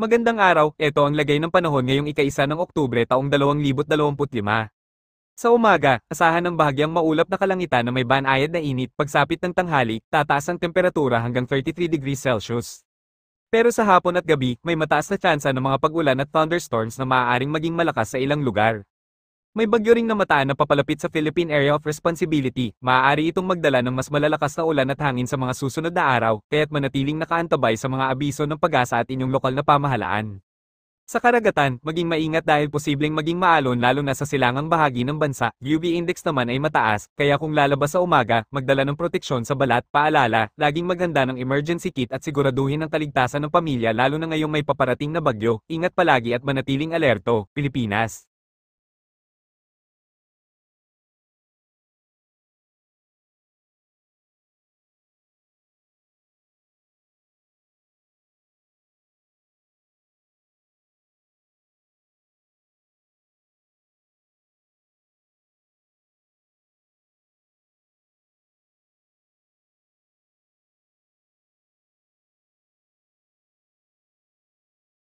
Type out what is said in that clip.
Magandang araw, eto ang lagay ng panahon ngayong ika-1 ng Oktubre taong 2025. Sa umaga, asahan ng bahagyang maulap na kalangitan na may banayad na init, pagsapit ng tanghali, tataas ang temperatura hanggang 33 degrees Celsius. Pero sa hapon at gabi, may mataas na tsansa ng mga pag-ulan at thunderstorms na maaaring maging malakas sa ilang lugar. May bagyo ring namataan na papalapit sa Philippine Area of Responsibility. Maaari itong magdala ng mas malalakas na ulan at hangin sa mga susunod na araw, kaya't manatiling nakaantabay sa mga abiso ng pag-asa at inyong lokal na pamahalaan. Sa karagatan, maging maingat dahil posibleng maging maalon lalo na sa silangang bahagi ng bansa. UV index naman ay mataas, kaya kung lalabas sa umaga, magdala ng proteksyon sa balat. Paalala, laging maghanda ng emergency kit at siguraduhin ang kaligtasan ng pamilya lalo na ngayong may paparating na bagyo. Ingat palagi at manatiling alerto. Pilipinas.